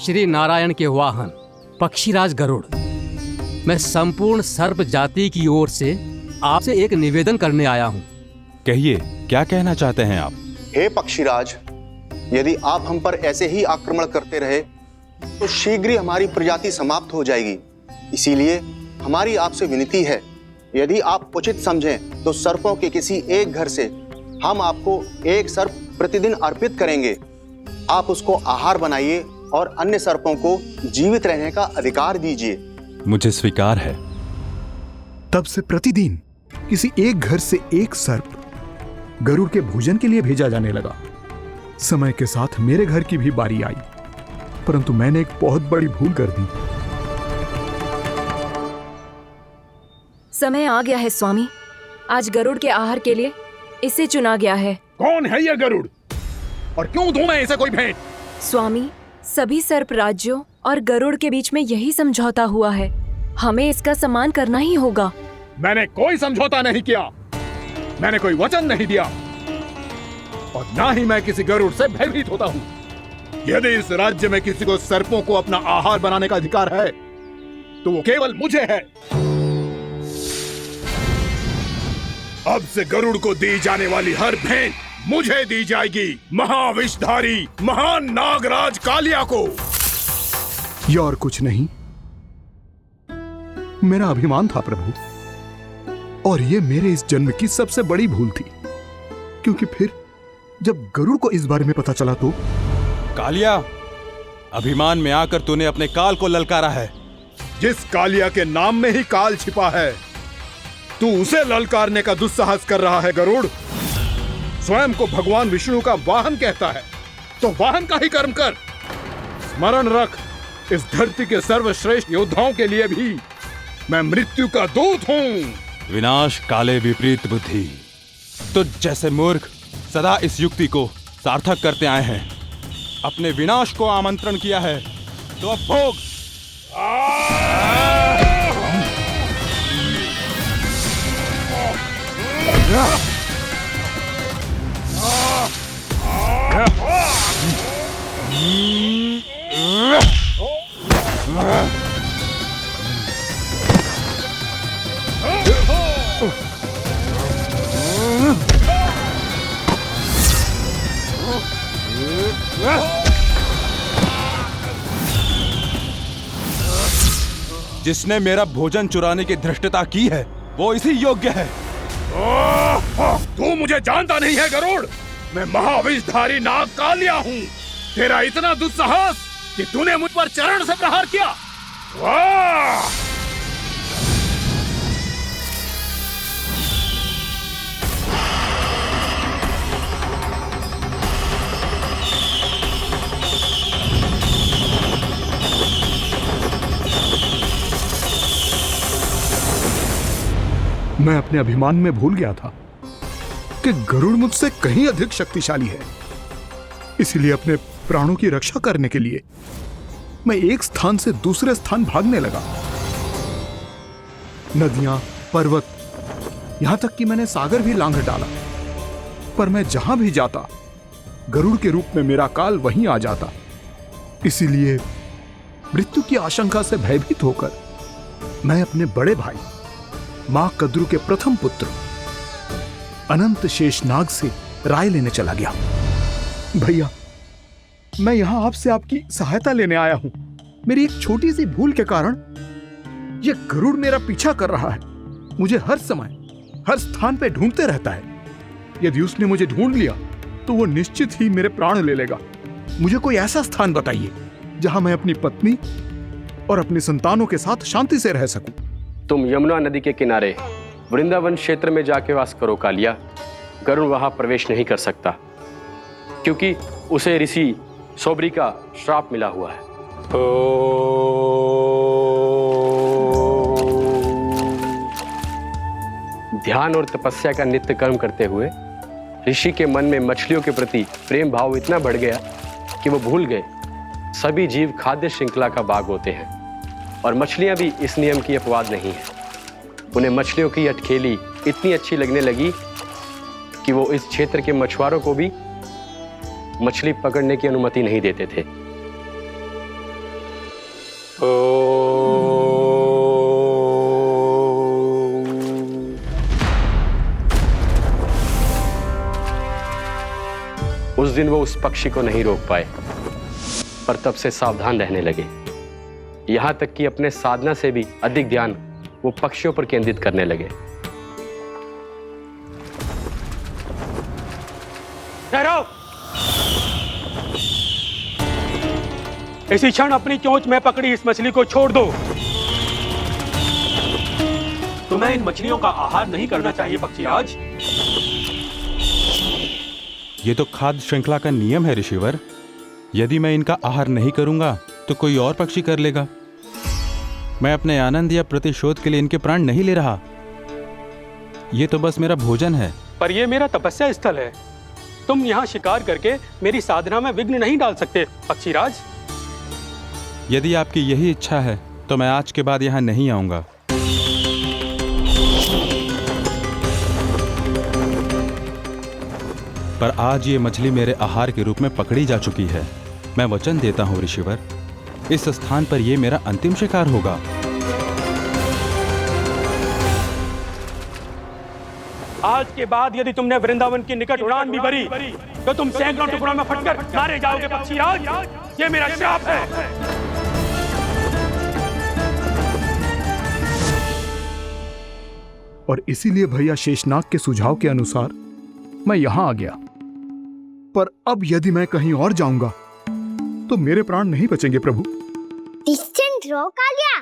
श्री नारायण के वाहन पक्षीराज गरुड़, मैं संपूर्ण सर्प जाति की ओर से आपसे एक निवेदन करने आया हूँ। कहिए, क्या कहना चाहते हैं आप? हे पक्षीराज, यदि आप हम पर ऐसे ही आक्रमण करते रहे तो शीघ्र ही हमारी प्रजाति समाप्त हो जाएगी। इसीलिए हमारी आपसे विनती है, यदि आप उचित समझें तो सर्पों के किसी एक घर से हम आपको एक सर्प प्रतिदिन अर्पित करेंगे। आप उसको आहार बनाइए और अन्य सर्पों को जीवित रहने का अधिकार दीजिए। मुझे स्वीकार है। तब से प्रतिदिन किसी एक घर से एक सर्प गरुड़ के भोजन के लिए भेजा जाने लगा। समय के साथ मेरे घर की भी बारी आई, परंतु मैंने एक बहुत बड़ी भूल कर दी। समय आ गया है स्वामी, आज गरुड़ के आहार के लिए इसे चुना गया है। कौन है यह गरुड़ और क्यों दूं मैं इसे कोई भेंट? स्वामी, सभी सर्प राज्यों और गरुड़ के बीच में यही समझौता हुआ है, हमें इसका सम्मान करना ही होगा। मैंने कोई समझौता नहीं किया, मैंने कोई वचन नहीं दिया और ना ही मैं किसी गरुड़ से भयभीत होता हूँ। यदि इस राज्य में किसी को सर्पों को अपना आहार बनाने का अधिकार है तो वो केवल मुझे है। अब से गरुड़ को दी जाने वाली हर भेंट मुझे दी जाएगी, महाविषधारी महान नागराज कालिया को। यह और कुछ नहीं, मेरा अभिमान था प्रभु, और यह मेरे इस जन्म की सबसे बड़ी भूल थी, क्योंकि फिर जब गरुड़ को इस बारे में पता चला तो। कालिया, अभिमान में आकर तूने अपने काल को ललकारा है। जिस कालिया के नाम में ही काल छिपा है, तू उसे ललकारने का दुस्साहस कर रहा है गरुड़। स्वयं को भगवान विष्णु का वाहन कहता है तो वाहन का ही कर्म कर। स्मरण रख, इस धरती के सर्वश्रेष्ठ योद्धाओं के लिए भी मैं मृत्यु का दूत हूं। विनाश काले विपरीत बुद्धि। तुझ जैसे मूर्ख सदा इस युक्ति को सार्थक करते आए हैं। अपने विनाश को आमंत्रण किया है तो अब भोग। जिसने मेरा भोजन चुराने की धृष्टता की है वो इसी योग्य है। तू मुझे जानता नहीं है गरुड़, मैं महाविषधारी नाग कालिया हूँ। तेरा इतना दुस्साहस कि तूने मुझ पर चरण से प्रहार किया। वाह! मैं अपने अभिमान में भूल गया था कि गरुड़ मुझसे कहीं अधिक शक्तिशाली है। इसलिए अपने प्राणों की रक्षा करने के लिए मैं एक स्थान से दूसरे स्थान भागने लगा। नदियां, पर्वत, यहां तक कि मैंने सागर भी लांघ डाला, पर मैं जहां भी जाता गरुड़ के रूप में मेरा काल वहीं आ जाता। इसीलिए मृत्यु की आशंका से भयभीत होकर मैं अपने बड़े भाई मां कद्रु के प्रथम पुत्र अनंत शेषनाग से राय लेने चला गया। भैया, मैं यहां आपसे आपकी सहायता लेने आया हूं। मेरी एक छोटी सी भूल के कारण यह गरुड़ मेरा पीछा कर रहा है। मुझे हर समय हर स्थान पे ढूंढते रहता है। यदि उसने मुझे ढूंढ लिया तो वो निश्चित ही मेरे प्राण ले लेगा। मुझे कोई ऐसा स्थान बताइए जहां मैं अपनी पत्नी और अपने संतानों के साथ शांति से रह सकूं। तुम यमुना नदी के किनारे वृंदावन क्षेत्र में जाके वास करो कालिया। गरुड़ वहां प्रवेश नहीं कर सकता क्योंकि उसे ऋषि सोबरी का श्राप मिला हुआ है। ध्यान और तपस्या का नित्य कर्म करते हुए ऋषि के मन में मछलियों के प्रति प्रेम भाव इतना बढ़ गया कि वो भूल गए सभी जीव खाद्य श्रृंखला का भाग होते हैं और मछलियां भी इस नियम की अपवाद नहीं है। उन्हें मछलियों की अटखेली इतनी अच्छी लगने लगी कि वो इस क्षेत्र के मछुआरों को भी मछली पकड़ने की अनुमति नहीं देते थे। उस दिन वो उस पक्षी को नहीं रोक पाए, पर तब से सावधान रहने लगे। यहां तक कि अपने साधना से भी अधिक ध्यान वो पक्षियों पर केंद्रित करने लगे। ठहरो! इसी क्षण अपनी चोंच में पकड़ी इस मछली को छोड़ दो। तुम्हें इन मछलियों का आहार नहीं करना चाहिए पक्षीराज। ये तो खाद्य श्रृंखला का नियम है ऋषिवर। यदि मैं इनका आहार नहीं करूंगा तो कोई और पक्षी कर लेगा। मैं अपने आनंद या प्रतिशोध के लिए इनके प्राण नहीं ले रहा। ये तो बस मेरा भोजन है। पर यह मेरा तपस्या स्थल है। तुम यहाँ शिकार करके मेरी साधना में विघ्न नहीं डाल सकते पक्षीराज। यदि आपकी यही इच्छा है तो मैं आज के बाद यहाँ नहीं आऊंगा। पर आज ये मछली मेरे आहार के रूप में पकड़ी जा चुकी है। मैं वचन देता हूँ ऋषिवर, इस स्थान पर ये मेरा अंतिम शिकार होगा। आज के बाद यदि तुमने वृंदावन की निकट उड़ान भी भरी तो तुम सैकड़ों टुकड़ों में फटकर मारे जाओगे पक्षीराज। ये मेरा श्राप है। और इसीलिए भैया शेषनाग के सुझाव के अनुसार मैं यहां आ गया। पर अब यदि मैं कहीं और जाऊंगा तो मेरे प्राण नहीं बचेंगे प्रभु। डिस्टेंट रहो कालिया।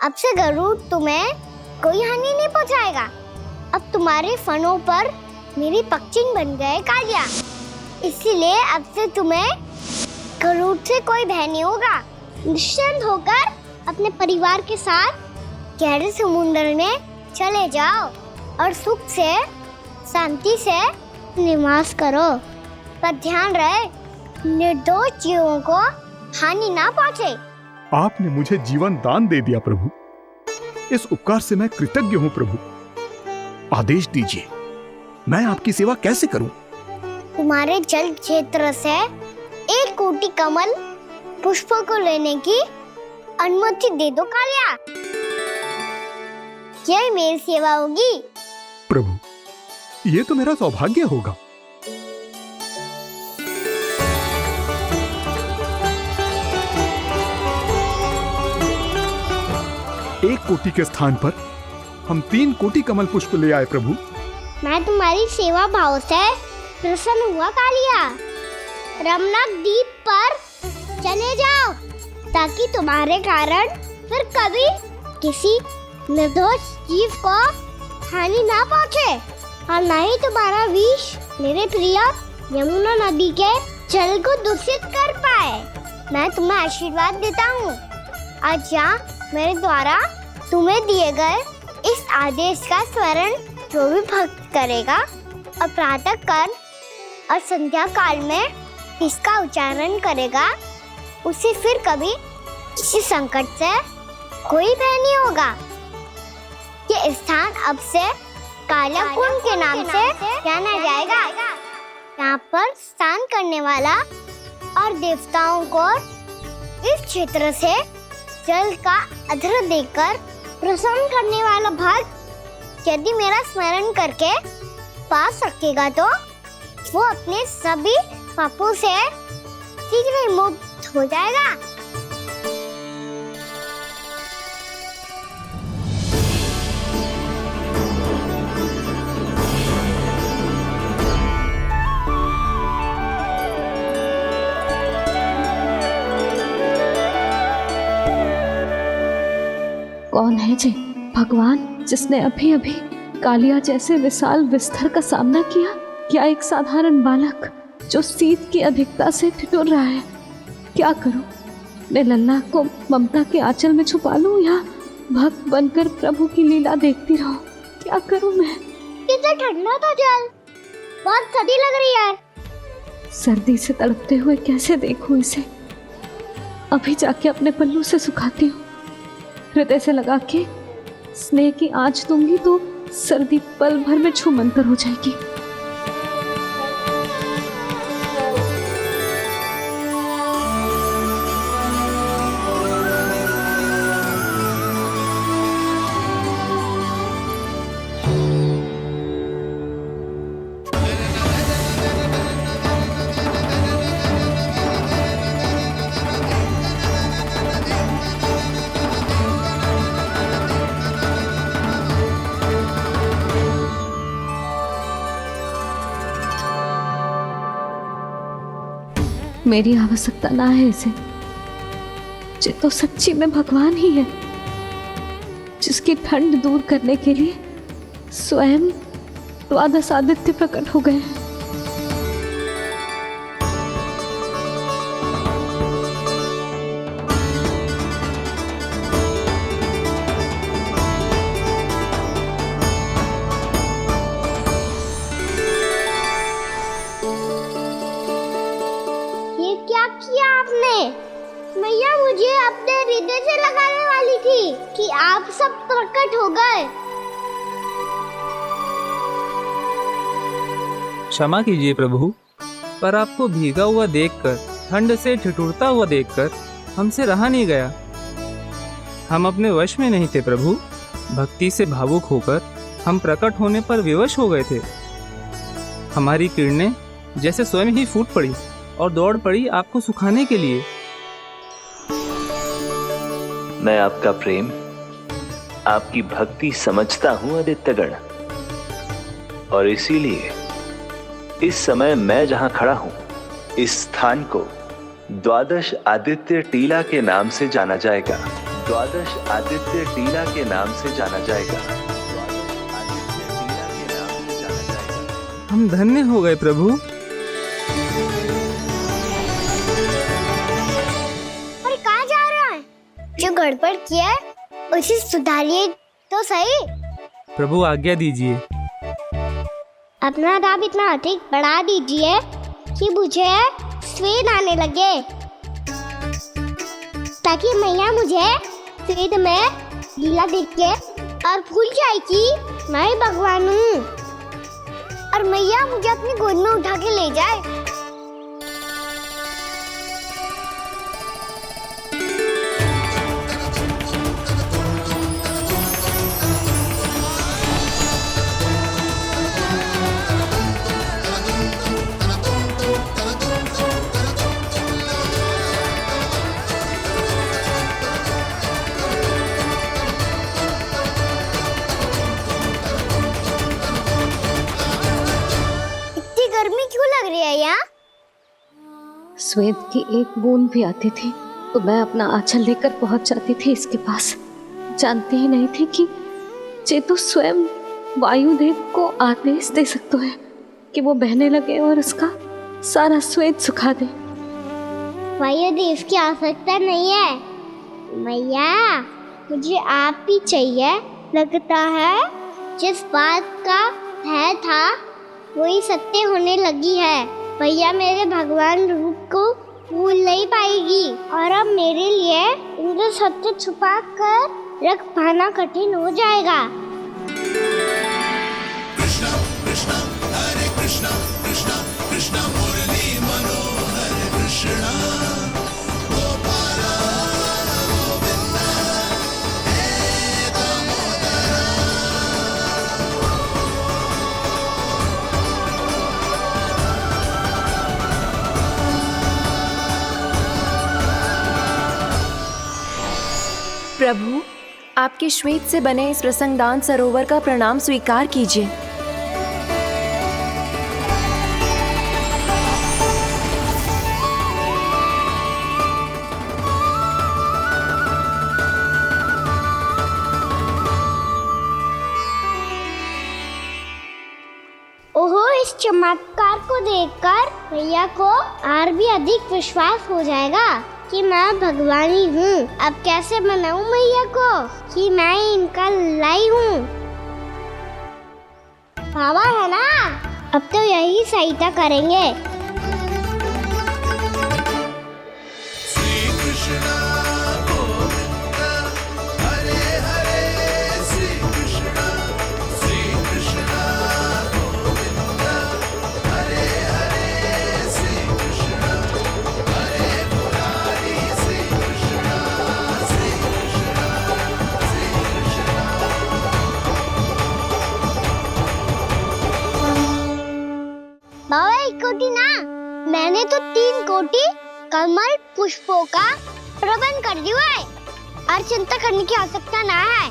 अब से गरुड़ तुम्हें कोई हानि नहीं पहुंचाएगा। अब तुम्हारे फनों पर मेरी पक्षिन बन गए कालिया। इसीलिए अब से तुम्हें गरुड़ से कोई भय नहीं होगा। निश्चिंत होकर अपने परिवार के साथ गहरे समुद्र में चले जाओ और सुख से शांति से निवास करो। पर ध्यान रहे निर्दोष जीवों को हानि ना पहुंचे। आपने मुझे जीवन दान दे दिया प्रभु। इस उपकार से मैं कृतज्ञ हूँ प्रभु। आदेश दीजिए, मैं आपकी सेवा कैसे करूं? तुम्हारे जल क्षेत्र से 1 कोटि कमल पुष्पों को लेने की अनुमति दे दो कालिया। यही मेरी सेवा होगी। प्रभु, ये तो मेरा सौभाग्य होगा। एक कोटि के स्थान पर हम 3 कोटि कमल पुष्प ले आए प्रभु। मैं तुम्हारी सेवा भाव से प्रसन्न हुआ कालिया। रमनाक द्वीप पर चले जाओ ताकि तुम्हारे कारण फिर कभी किसी निर्दोष जीव को हानि ना पहुंचे और न ही तुम्हारा विष मेरे प्रिय यमुना नदी के जल को दूषित कर पाए। मैं तुम्हें आशीर्वाद देता हूँ। आज यहाँ मेरे द्वारा तुम्हें दिए गए इस आदेश का स्मरण जो भी भक्त करेगा और प्रातः काल और संध्या काल में इसका उच्चारण करेगा, उसे फिर कभी किसी संकट से कोई भय नहीं होगा। ये स्थान अब से काला कुंड के नाम से जाना जाएगा। यहाँ पर स्नान करने वाला और देवताओं को इस क्षेत्र से जल का अर्घ्य देकर प्रसन्न करने वाला भक्त यदि मेरा स्मरण करके पास रखेगा तो वो अपने सभी पापों से शीघ्र ही मुक्त हो जाएगा। कौन है जी भगवान जिसने अभी अभी कालिया जैसे विशाल विस्तर का सामना किया? क्या एक साधारण बालक जो शीत की अधिकता से ठिठुर रहा है? क्या करूं? मैं लल्ला को ममता के आंचल में छुपा लूं या भक्त बनकर प्रभु की लीला देखती रहूं? क्या करूं मैं? कितना ठंडा था जल, बहुत सर्दी लग रही है। सर्दी से तड़पते हुए कैसे देखूं इसे? अभी जाके अपने पल्लू से सुखाती हूँ। हृदय से लगा के स्नेह की आंच दूंगी तो सर्दी पल भर में छूमंतर हो जाएगी। मेरी आवश्यकता ना है इसे। ये तो सच्ची में भगवान ही है, जिसकी ठंड दूर करने के लिए स्वयं द्वादश आदित्य प्रकट हो गए। ये क्या किया आपने? मैया मुझे अपने हृदय से लगाने वाली थी कि आप सब प्रकट हो गए। क्षमा कीजिए प्रभु, पर आपको भीगा हुआ देखकर, ठंड से ठिठुरता हुआ देखकर हमसे रहा नहीं गया। हम अपने वश में नहीं थे प्रभु। भक्ति से भावुक होकर हम प्रकट होने पर विवश हो गए थे। हमारी किरणें जैसे स्वयं ही फूट पड़ी और दौड़ पड़ी आपको सुखाने के लिए। मैं आपका प्रेम, आपकी भक्ति समझता हूं आदित्यगण, और इसीलिए इस समय मैं जहां खड़ा हूं, इस स्थान को द्वादश आदित्य टीला के नाम से जाना जाएगा। द्वादश आदित्य टीला के नाम से जाना जाएगा। द्वादश आदित्य टीला के नाम से जाना जाएगा। हम धन्य हो गए प्रभु। और कहाँ जा रहा है? जो गड़बड़ किया है उसे सुधारिए तो सही। प्रभु आज्ञा दीजिए। अपना दाब इतना अधिक बढ़ा दीजिए कि मुझे स्वेद आने लगे, ताकि मैया मुझे स्वेद में लीला देख के और भूल जाए कि मैं ही भगवान हूँ, और मैया मुझे अपनी गोद में उठा के ले जाए। गर्मी क्यों लग रही है यहाँ? स्वेद की एक बूंद भी आती थी तो मैं अपना आंचल लेकर पहुंच जाती थी इसके पास। जानती ही नहीं थी कि ये तो स्वयं वायुदेव को आदेश दे सकते हैं कि वो बहने लगे और उसका सारा स्वेद सुखा दे। वायुदेव की आवश्यकता नहीं है मैया, मुझे आप ही चाहिए। लगता है जिस बात का भय था वही सत्य होने लगी है। भैया मेरे भगवान रूप को भूल नहीं पाएगी, और अब मेरे लिए इनका सत्य छुपा कर रख पाना कठिन हो जाएगा। कृष्णा कृष्णा हरे कृष्णा कृष्णा कृष्णा मुरली मनोहर कृष्णा गोपाला गोविंदा हे दामोदरा। प्रभु, आपके श्वेत से बने इस प्रसंगदान सरोवर का प्रणाम स्वीकार कीजिए। ओहो, इस चमत्कार को देखकर भैया को और भी अधिक विश्वास हो जाएगा कि मैं भगवान ही हूँ। अब कैसे मनाऊं मैया को कि मैं ही इनका लाई हूँ? बाबा है ना, अब तो यही सहायता करेंगे। श्री कृष्णा गोविंदा हरे हरे श्री कृष्णा गोविंदा हरे हरे श्री कृष्णा हरे मुरारी श्री कृष्णा श्री कृष्णा श्री कृष्णा। बाबा एक कोटी ना, मैंने तो 3 कोटी कमल पुष्पों का प्रबंध कर दिया है और चिंता करने की आवश्यकता ना है।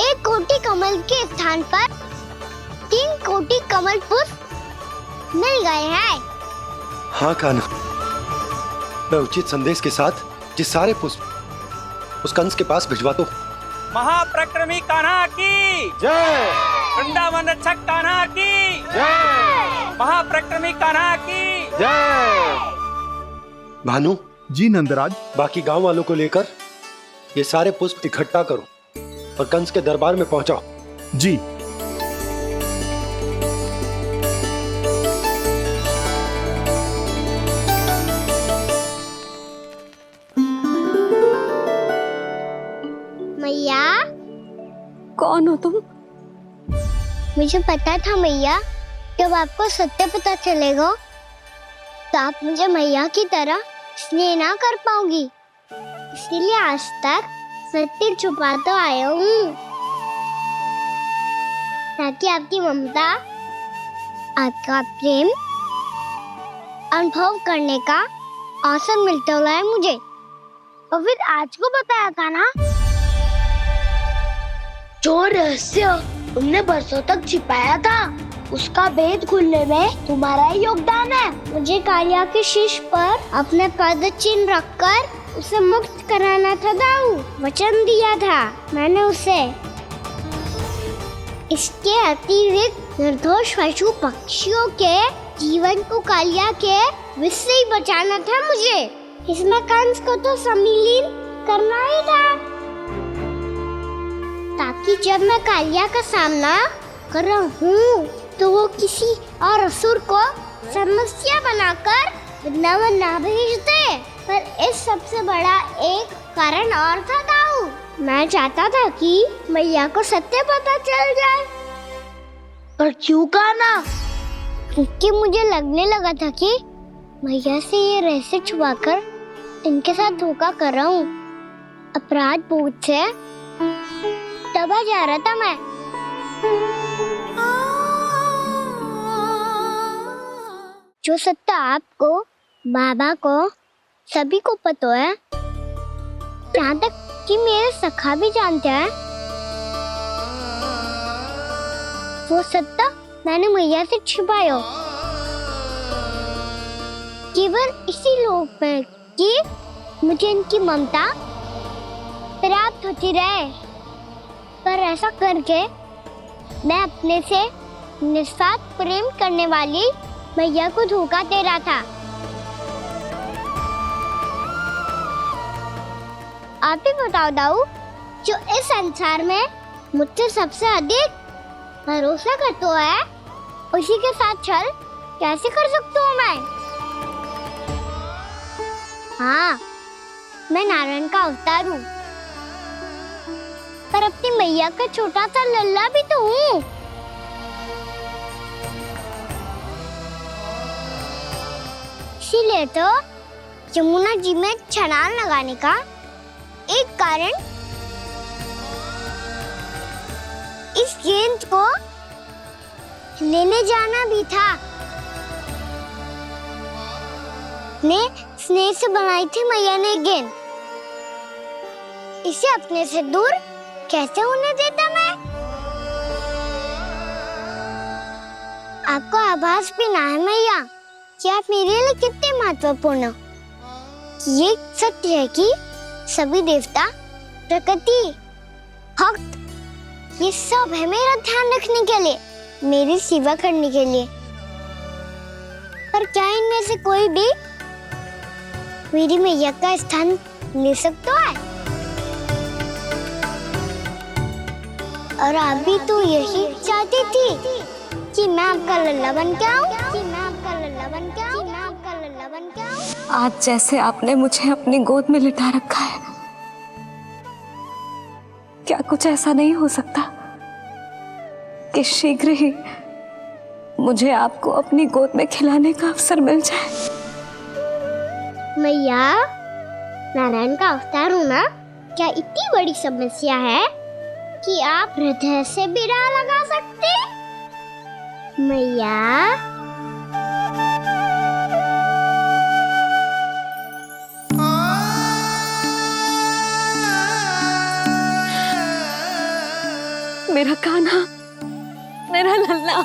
1 कोटी कमल के स्थान पर 3 कोटी कमल पुष्प मिल गए हैं। हाँ कान्हा, मैं उचित संदेश के साथ जिस सारे पुष्प उस कंस के पास भिजवाता हूँ। महाप्रक्रमी कान्हा की जय। वृंदावन रक्षक कान्हा की जय। महाप्रक्रमी कान्हा की जय। भानु जी नंदराज। बाकी गांव वालों को लेकर ये सारे पुष्प इकट्ठा करो और कंस के दरबार में पहुंचाओ। जी। मैया। कौन हो तुम? मुझे पता था मैया, जब आपको सत्य पता चलेगा तो आप मुझे मैया की तरह स्नेह ना कर पाओगी, इसीलिए आज तक सत्य छुपाता आया हूँ, ताकि आपकी ममता, आपका प्रेम अनुभव करने का अवसर मिलता है मुझे। और फिर आज को बताया था ना, जो रहस्य तुमने बरसों तक छिपाया था, उसका भेद खुलने में तुम्हारा ही योगदान है। मुझे कालिया के शीश पर अपने पद चिन्ह रखकर उसे मुक्त कराना था दाऊ, वचन दिया था मैंने उसे। इसके अतिरिक्त निर्दोष पशु पक्षियों के जीवन को कालिया के विष से ही बचाना था मुझे। इसमें कंस को तो सम्मिलित करना ही था, ताकि जब मैं कालिया का सामना कर रहा हूँ तो वो किसी और असुर को समस्या बनाकर वृंदावन ना भेज दे। पर इस सबसे बड़ा एक कारण और था दाऊ, मैं चाहता था कि मैया को सत्य पता चल जाए। पर क्यों कहा ना? क्योंकि मुझे लगने लगा था कि मैया से ये रहस्य छुपाकर इनके साथ धोखा कर रहा हूँ। अपराध बोध से दबा जा रहा था मैं। जो सत्य आपको, बाबा को, सभी को पता है, यहाँ तक कि मेरे सखा भी जानते हैं, वो सत्य मैंने मैया से छिपाया केवल इसी लोक में कि मुझे इनकी ममता प्राप्त होती रहे। पर ऐसा करके मैं अपने से निस्वार्थ प्रेम करने वाली मैया को धोखा दे रहा था। आप ही बताओ दाऊ, जो इस संसार में मुझसे सबसे अधिक भरोसा करता है, उसी के साथ छल कैसे कर सकता हूँ मैं? हाँ, मैं नारायण का अवतार हूँ, पर अपनी मैया का छोटा सा लल्ला भी तो हूँ। इसीलिए तो यमुना जी में छलांग लगाने का एक कारण इस गेंद को लेने जाना भी था। ने स्नेह से बनाई थी मैया ने गेंद, इसे अपने से दूर कैसे होने देता मैं? आपको आभास भी ना है मैया कि आप मेरे लिए कितने महत्वपूर्ण हो। ये सत्य है कि सभी देवता, प्रकृति, भक्त, ये सब है मेरा ध्यान रखने के लिए, मेरी सेवा करने के लिए। पर क्या इनमें से कोई भी मेरी मैया का स्थान ले सकता है? और आप भी तो यही चाहती थी कि मैं आपका लल्ला बन के आऊं, कि मैं आपका लल्ला बन के आऊं, कि मैं आपका लल्ला बन के आऊं। आज जैसे आपने मुझे अपनी गोद में लिटा रखा है, क्या कुछ ऐसा नहीं हो सकता कि शीघ्र ही मुझे आपको अपनी गोद में खिलाने का अवसर मिल जाए? मैया, नारायण का अवतार होना क्या इतनी बड़ी समस्या है कि आप हृदय से भी राह लगा सकते? मैया, मेरा कान्हा, मेरा लल्ला।